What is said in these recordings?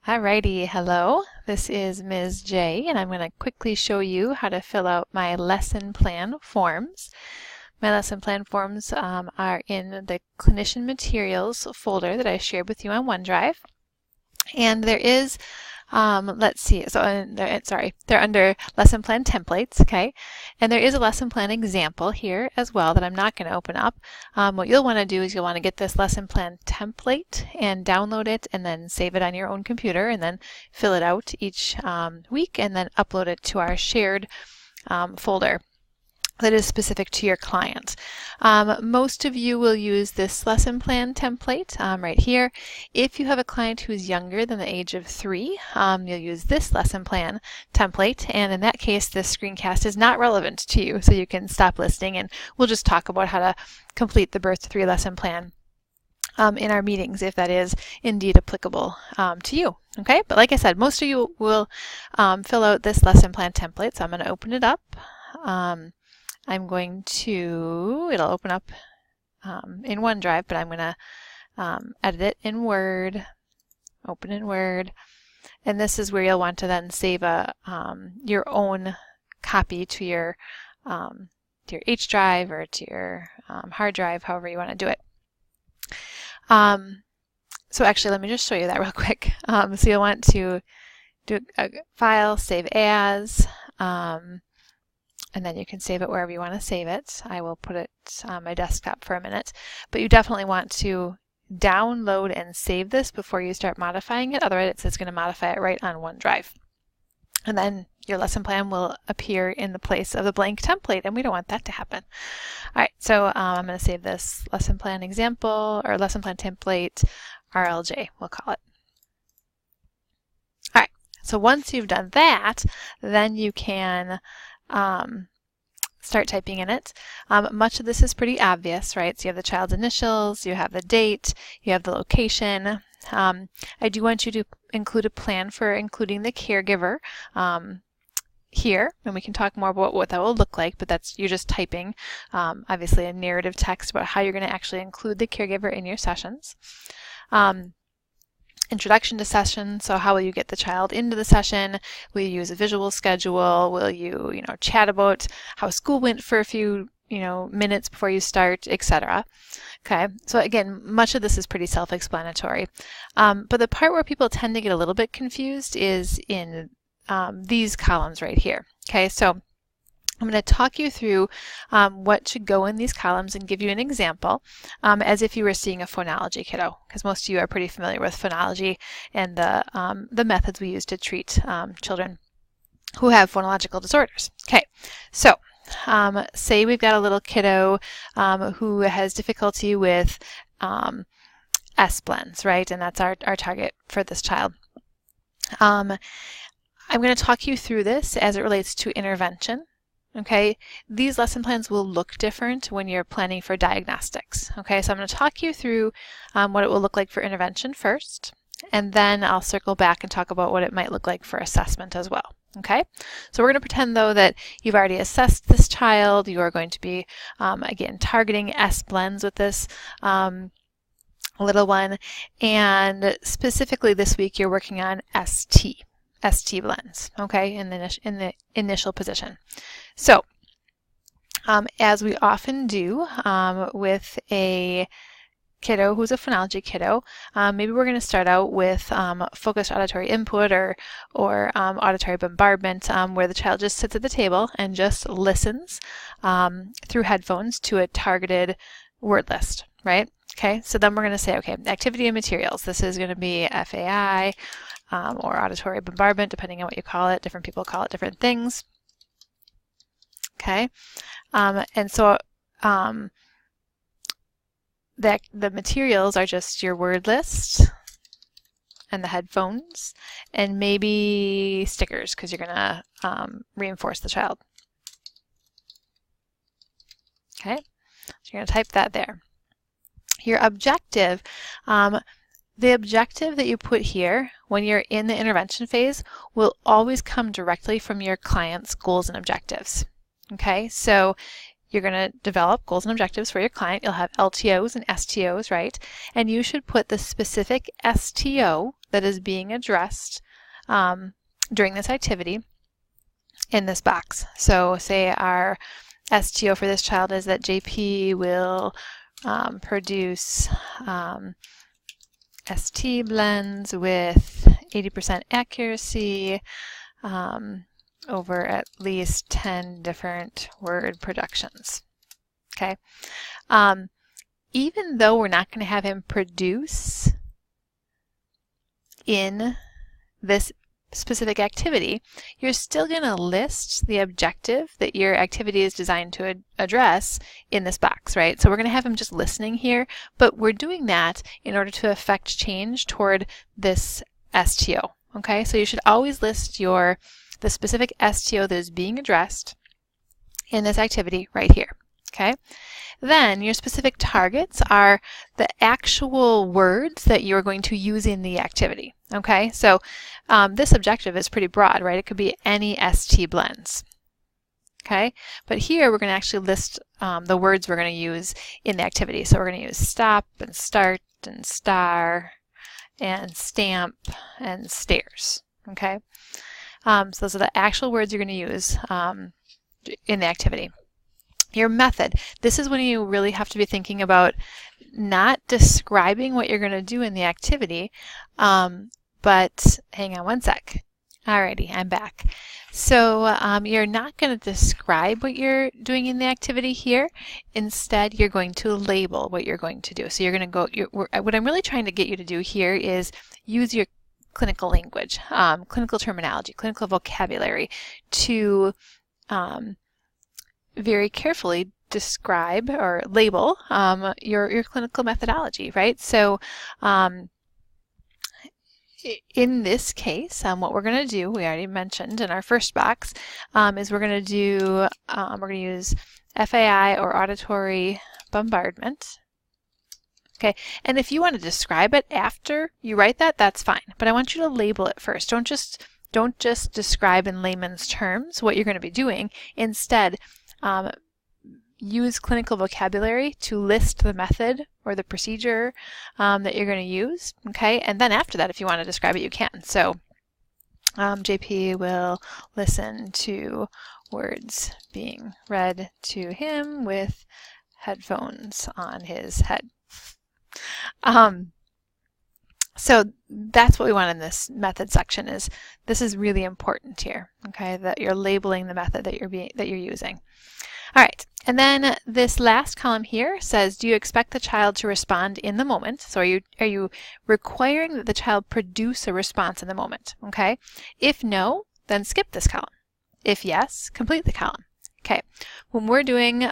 Alrighty, hello. This is Ms. J, and I'm going to quickly show you how to fill out my lesson plan forms. My lesson plan forms are in the Clinician Materials folder that I shared with you on OneDrive. And there is, let's see, so they're under lesson plan templates, okay? And there is a lesson plan example here as well that I'm not going to open up. What you'll want to do is you'll want to get this lesson plan template and download it and then save it on your own computer and then fill it out each week and then upload it to our shared folder that is specific to your client. Most of you will use this lesson plan template right here. If you have a client who's younger than the age of 3, you'll use this lesson plan template, and in that case this screencast is not relevant to you, so you can stop listening and we'll just talk about how to complete the Birth to 3 lesson plan in our meetings if that is indeed applicable to you. Okay, but like I said, most of you will fill out this lesson plan template, so I'm going to open it up. I'm going to, it'll open up in OneDrive, but I'm going to edit it in Word, open in Word, and this is where you'll want to then save your own copy to your H drive or to your hard drive, however you want to do it. So actually, let me just show you that real quick. So you'll want to do a file, save as, and then you can save it wherever you want to save it. I will put it on my desktop for a minute. But you definitely want to download and save this before you start modifying it. Otherwise, it's going to modify it right on OneDrive. And then your lesson plan will appear in the place of the blank template, and we don't want that to happen. All right, so I'm going to save this lesson plan example, or lesson plan template, RLJ, we'll call it. All right, so once you've done that, then you can start typing in it. Much of this is pretty obvious, right? So you have the child's initials, you have the date, you have the location. I do want you to include a plan for including the caregiver here, and we can talk more about what that will look like, but you're just typing obviously a narrative text about how you're going to actually include the caregiver in your sessions. Introduction to session, so how will you get the child into the session? Will you use a visual schedule? Will you, chat about how school went for a few, minutes before you start, etc. Okay, so again, much of this is pretty self-explanatory. But the part where people tend to get a little bit confused is in these columns right here. Okay, so I'm going to talk you through what should go in these columns and give you an example as if you were seeing a phonology kiddo, because most of you are pretty familiar with phonology and the methods we use to treat children who have phonological disorders. Okay, so say we've got a little kiddo who has difficulty with S blends, right? And that's our target for this child. I'm going to talk you through this as it relates to intervention. Okay, these lesson plans will look different when you're planning for diagnostics. Okay, so I'm going to talk you through what it will look like for intervention first, and then I'll circle back and talk about what it might look like for assessment as well. Okay, so we're going to pretend though that you've already assessed this child. You are going to be, again, targeting S blends with this little one, and specifically this week you're working on ST blends, okay, in the initial position. So, as we often do with a kiddo who's a phonology kiddo, maybe we're going to start out with focused auditory input or auditory bombardment, where the child just sits at the table and just listens through headphones to a targeted word list, right? Okay, so then we're going to say, okay, activity and materials. This is going to be FAI or auditory bombardment, depending on what you call it. Different people call it different things. Okay, and so the materials are just your word list and the headphones and maybe stickers because you're going to reinforce the child. Okay, so you're going to type that there. Your objective, the objective that you put here when you're in the intervention phase will always come directly from your client's goals and objectives. Okay, so you're going to develop goals and objectives for your client. You'll have LTOs and STOs, right? And you should put the specific STO that is being addressed during this activity in this box. So say our STO for this child is that JP will produce ST blends with 80% accuracy over at least 10 different word productions. Okay. Even though we're not going to have him produce in this specific activity, you're still going to list the objective that your activity is designed to address in this box, right? So we're going to have him just listening here, but we're doing that in order to affect change toward this STO, okay? So you should always list the specific STO that is being addressed in this activity right here, okay? Then your specific targets are the actual words that you're going to use in the activity, okay? So this objective is pretty broad, right? It could be any ST blends, okay? But here we're going to actually list the words we're going to use in the activity. So we're going to use stop and start and star and stamp and stairs, okay? So those are the actual words you're going to use in the activity. Your method. This is when you really have to be thinking about not describing what you're going to do in the activity, but hang on one sec. Alrighty, I'm back. So you're not going to describe what you're doing in the activity here. Instead, you're going to label what you're going to do. So you're going to go, what I'm really trying to get you to do here is use your clinical language, clinical terminology, clinical vocabulary to very carefully describe or label your clinical methodology, right? So in this case, what we're going to do, we already mentioned in our first box, is we're going to use FAI or auditory bombardment. Okay, and if you want to describe it after you write that, that's fine. But I want you to label it first. Don't just describe in layman's terms what you're going to be doing. Instead, use clinical vocabulary to list the method or the procedure that you're going to use, okay? And then after that, if you want to describe it, you can. So JP will listen to words being read to him with headphones on his head. So that's what we want in this method section. This is really important here, okay? That you're labeling the method that you're using. All right, and then this last column here says, do you expect the child to respond in the moment? So are you requiring that the child produce a response in the moment? Okay. If no, then skip this column. If yes, complete the column. Okay. When we're doing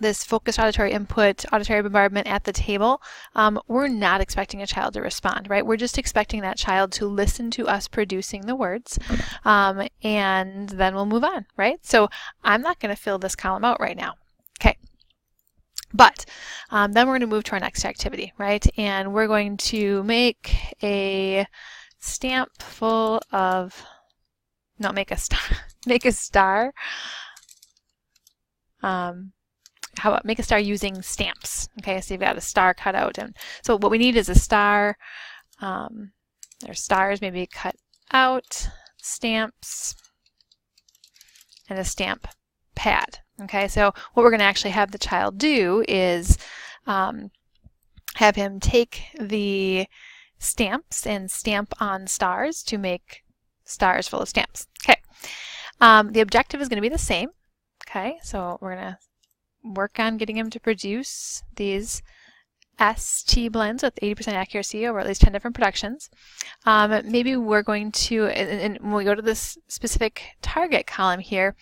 this focused auditory input, auditory bombardment at the table, we're not expecting a child to respond, right? We're just expecting that child to listen to us producing the words, and then we'll move on, right? So I'm not going to fill this column out right now. Okay. But then we're going to move to our next activity, right? And we're going to make a stamp full of, no, make a star, make a star. How about make a star using stamps? Okay, so you've got a star cut out, and so what we need is a star. There's stars maybe cut out, stamps, and a stamp pad. Okay, so what we're going to actually have the child do is have him take the stamps and stamp on stars to make stars full of stamps. Okay, the objective is going to be the same. Okay, so we're going to work on getting him to produce these ST blends with 80% accuracy over at least 10 different productions. Maybe we're going to, and when we go to this specific target column here,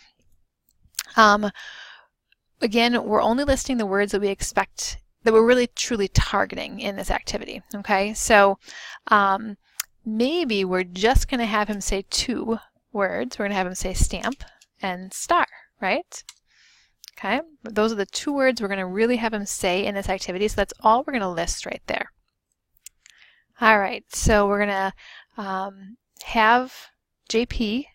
again, we're only listing the words that we expect, that we're really truly targeting in this activity, okay? So maybe we're just going to have him say 2 words. We're going to have him say stamp and star, right? Okay, those are the 2 words we're going to really have him say in this activity, so that's all we're going to list right there. All right, so we're going to have JP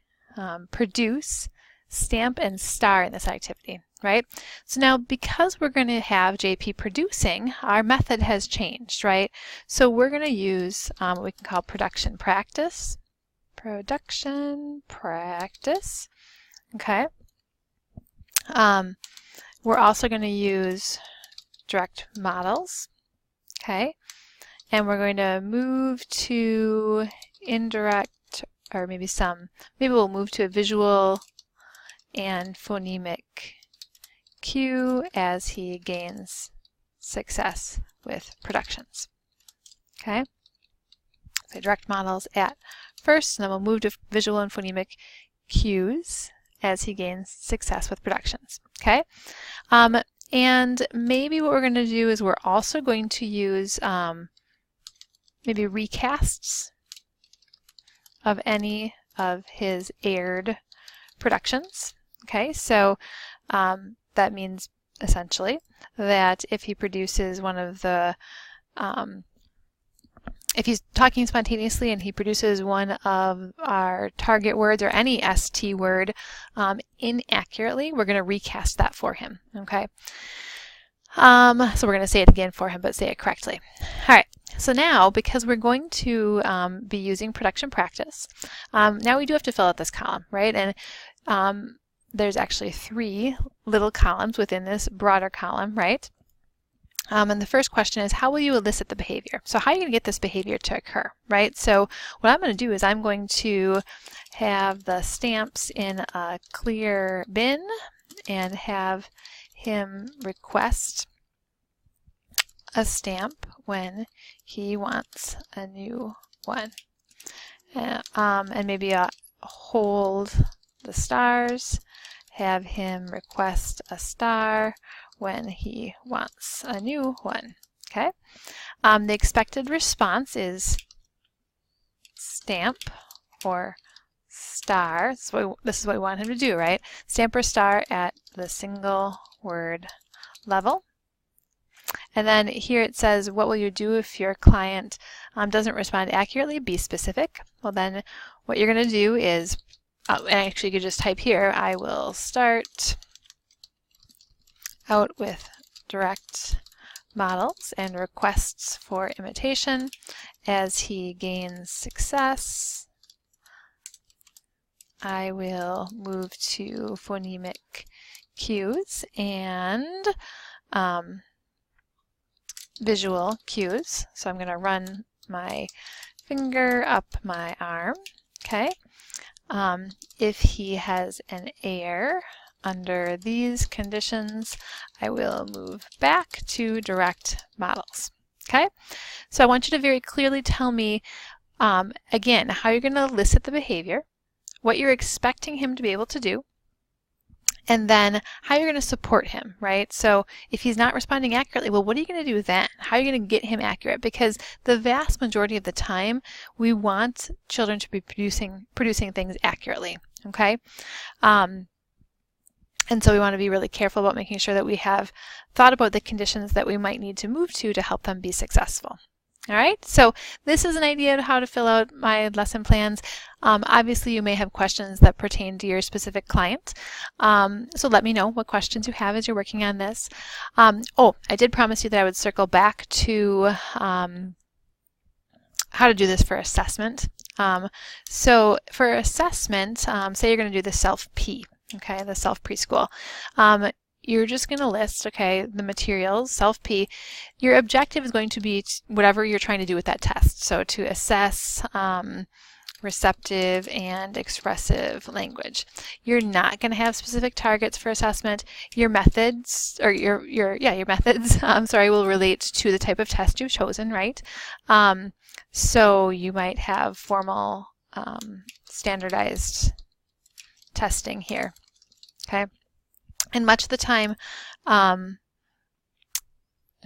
produce stamp and star in this activity. right? So now because we're going to have JP producing, our method has changed, right? So we're going to use what we can call production practice. Production practice, okay? We're also going to use direct models, okay? And we're going to move to indirect, or maybe we'll move to a visual and phonemic cue as he gains success with productions, okay? So direct models at first, and then we'll move to visual and phonemic cues as he gains success with productions, okay? And maybe what we're going to do is we're also going to use maybe recasts of any of his aired productions, okay? So that means essentially that if he produces one of the if he's talking spontaneously and he produces one of our target words or any ST word inaccurately, we're going to recast that for him, okay? So we're going to say it again for him, but say it correctly. All right, so now because we're going to be using production practice, now we do have to fill out this column, right? And there's actually 3 little columns within this broader column, right? And the first question is, how will you elicit the behavior? So how are you going to get this behavior to occur, right? So what I'm going to do is I'm going to have the stamps in a clear bin and have him request a stamp when he wants a new one. And maybe hold the stars, have him request a star when he wants a new one, okay? The expected response is stamp or star. This is what we want him to do, right? Stamp or star at the single word level. And then here it says, what will you do if your client doesn't respond accurately? Be specific. Well, then what you're going to do is, and actually you could just type here, I will start out with direct models and requests for imitation. As he gains success, I will move to phonemic cues and visual cues. So I'm going to run my finger up my arm, okay? If he has an error under these conditions, I will move back to direct models, okay? So I want you to very clearly tell me, again, how you're going to elicit the behavior, what you're expecting him to be able to do, and then how you're going to support him, right? So if he's not responding accurately, well, what are you going to do then? How are you going to get him accurate? Because the vast majority of the time, we want children to be producing things accurately, okay? And so we want to be really careful about making sure that we have thought about the conditions that we might need to move to help them be successful. All right, so this is an idea of how to fill out my lesson plans. Obviously, you may have questions that pertain to your specific client. So let me know what questions you have as you're working on this. Oh, I did promise you that I would circle back to how to do this for assessment. So for assessment, say you're going to do the self-P, okay, the self-preschool. You're just going to list, okay, the materials, self-P. Your objective is going to be whatever you're trying to do with that test. So to assess receptive and expressive language. You're not going to have specific targets for assessment. Your methods, or your methods, will relate to the type of test you've chosen, right? So you might have formal standardized testing here, okay? And much of the time,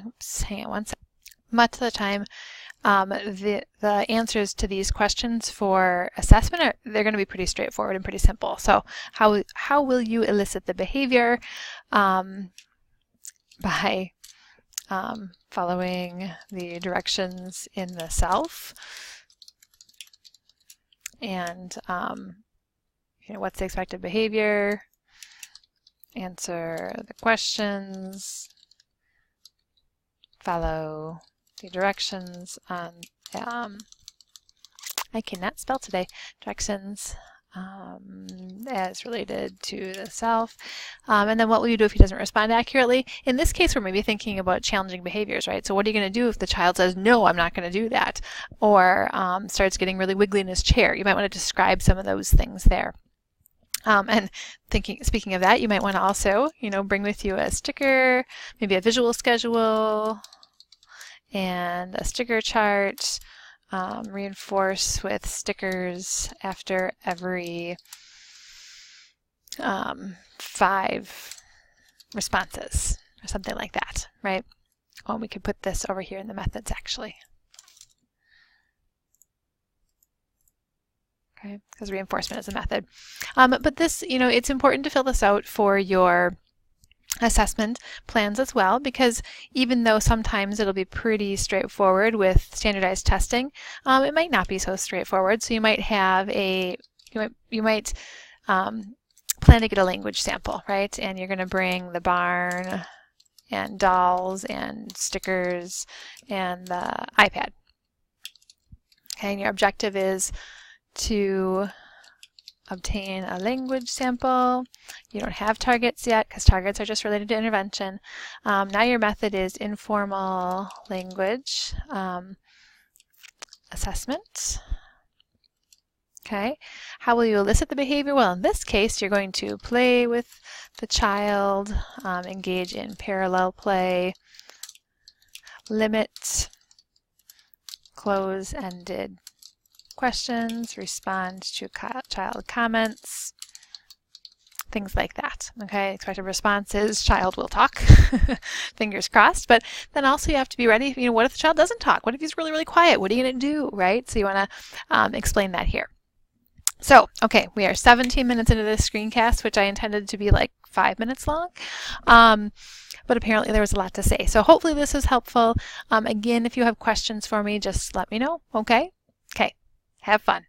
oops, hang on one second. Much of the time, the answers to these questions for assessment they're going to be pretty straightforward and pretty simple. So how will you elicit the behavior? By following the directions in the self, and what's the expected behavior? answer the questions, follow the directions on, I cannot spell today, directions as related to the self. And then what will you do if he doesn't respond accurately? In this case, we're maybe thinking about challenging behaviors, right? So what are you going to do if the child says, no, I'm not going to do that, or starts getting really wiggly in his chair? You might want to describe some of those things there. And speaking of that, you might want to also, bring with you a sticker, maybe a visual schedule, and a sticker chart. Reinforce with stickers after every 5 responses or something like that, right? Well, we could put this over here in the methods actually. Okay, because reinforcement is a method. But this, it's important to fill this out for your assessment plans as well, because even though sometimes it'll be pretty straightforward with standardized testing, it might not be so straightforward. So you might have you might plan to get a language sample, right? And you're going to bring the barn and dolls and stickers and the iPad. Okay, and your objective is to obtain a language sample. You don't have targets yet because targets are just related to intervention. Now your method is informal language assessment. Okay, how will you elicit the behavior? Well, in this case, you're going to play with the child, engage in parallel play, limit close-ended questions, respond to child comments, things like that. Okay, expected response is child will talk, fingers crossed. But then also you have to be ready, what if the child doesn't talk? What if he's really, really quiet? What are you going to do, right? So you want to explain that here. So, okay, we are 17 minutes into this screencast, which I intended to be like 5 minutes long. But apparently there was a lot to say. So hopefully this is helpful. Again, if you have questions for me, just let me know, okay? Okay. Have fun.